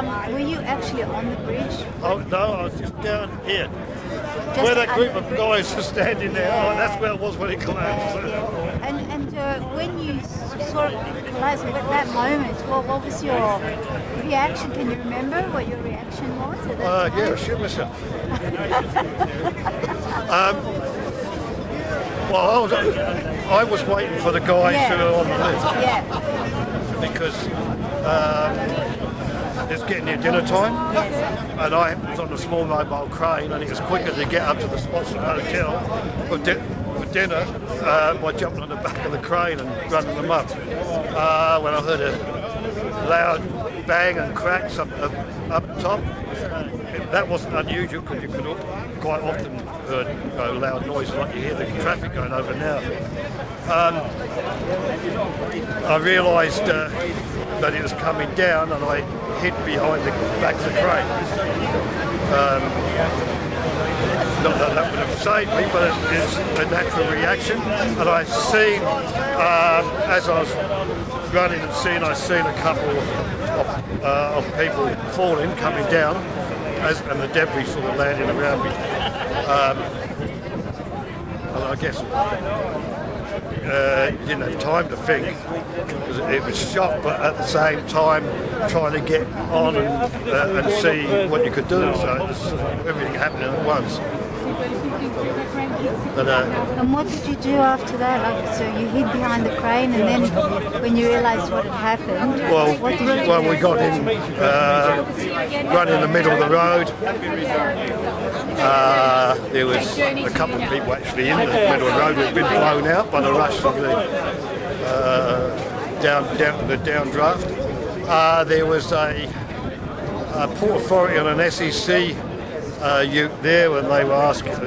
were you actually on the bridge? Oh, no, I was just down here. Just Where that group of guys are standing there, Yeah. that's where it was when it collapsed. Yeah. And when you saw it collapse at that moment, what was your reaction? Can you remember what your reaction was at that time? Yeah, shit myself. Well, I was waiting for the guys who were on the lift Yeah. because it's getting near dinner time, Yes. and I was on a small mobile crane, and it was quicker to get up to the spots of the hotel for dinner by jumping on the back of the crane and running them up. When I heard a loud bang and cracks up top, that wasn't unusual because you could quite often heard loud noises like you hear the traffic going over now. I realised that it was coming down, and I hid behind the back of the crane. Not that that would have saved me, but it is a natural reaction. And I seen, as I was running and I seen a couple of people falling, coming down, and the debris sort of landing around me. And I guess didn't have time to think because it was shock, but at the same time trying to get on and see what you could do. So it was everything happening at once. But, And what did you do after that? Like, so you hid behind the crane, and then when you realised what had happened, what did you do? we got in, right in the middle of the road. There was a couple of people actually in the middle of the road who had been blown out by the rush of the downdraft. There was a Port Authority on an SEC ute there, when they were asking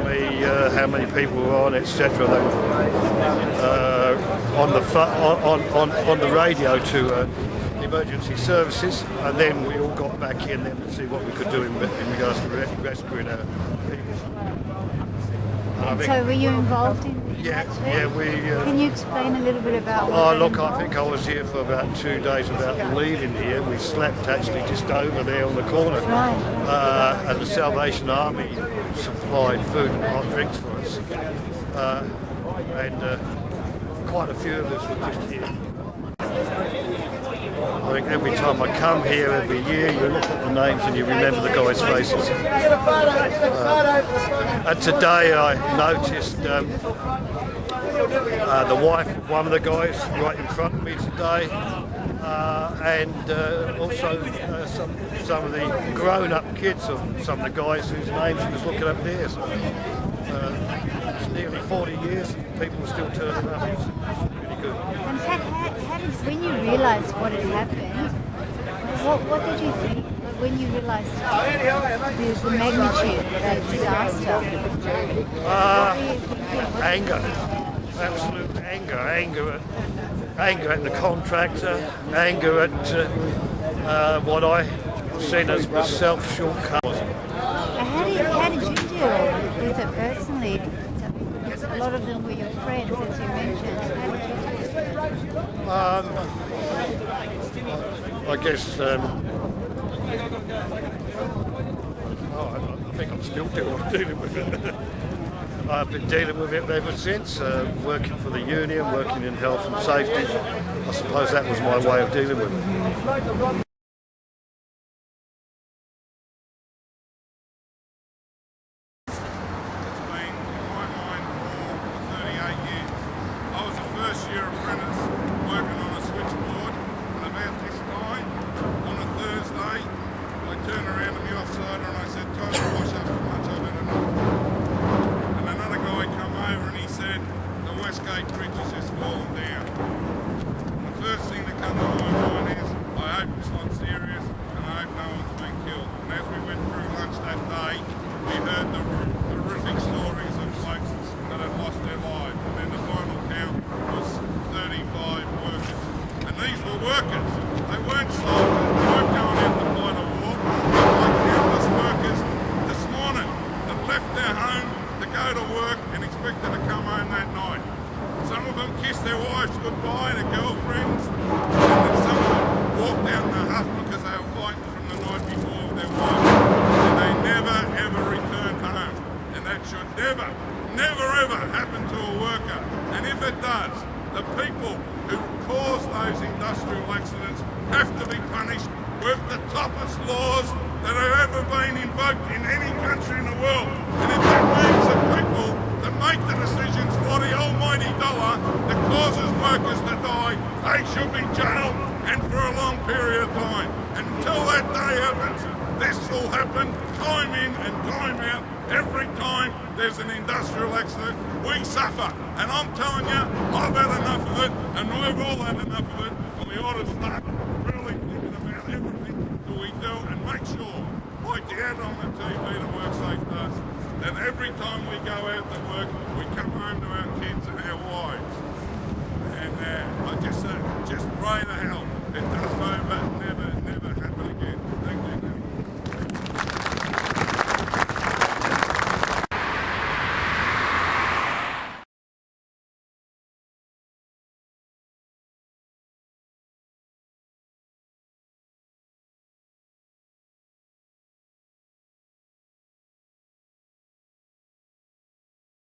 me how many people were on, etc. On the radio to emergency services, and then we all got back in then to see what we could do in regards to rescuing our people. And so were you involved in Yeah, that too? yeah, we. Can you explain a little bit about what Oh, that look, I involved? think I was here for about 2 days without leaving here. We slept actually just over there on the corner. Right. And the Salvation Army supplied food and hot drinks for us. And quite a few of us were just here. I think every time I come here every year, you look at the names and you remember the guys' faces. And today I noticed the wife of one of the guys right in front of me today, and also some of the grown-up kids of some of the guys whose names he was looking up there. So, it's nearly 40 years and people are still turning up. It's really good. And how did, when you realised what had happened, what did you think when you realised the magnitude of that disaster? What were you thinking? Anger, absolute anger at the contractor, anger at what I seen as myself shortcomings. How did you deal with it personally? Because a lot of them were your friends, as you mentioned. How did you deal with it? I guess I think I'm still dealing with it. I've been dealing with it ever since, working for the union, working in health and safety. I suppose that was my way of dealing with it. Westgate bridge has just fallen down. The first thing that comes to my mind is, I hope it's not serious, and I hope no one's been killed. And as we went through lunch that day, we heard the horrific stories of folks that had lost their lives. And then the final count was 35 workers. And these were workers. They weren't soldiers. They weren't going out to fight a war. They were like countless workers this morning that left their home to go to work and expected to come home that night. Some of them kissed their wives goodbye, their girlfriends, and then some of them walked out in the husband people who cause those industrial accidents have to be punished with the toughest laws that have ever been invoked in any country in the world. And if that means the people that make the decisions for the almighty dollar that causes workers to die, they should be jailed and for a long period of time. And until that day happens, this will happen time in and time out. Every time there's an industrial accident, we suffer. And I'm telling you, I've had enough of it, and we've all had enough of it, and we ought to start really thinking about everything that we do and make sure, like the ad on the TV that WorkSafe does, that every time we go out to work, we come home to our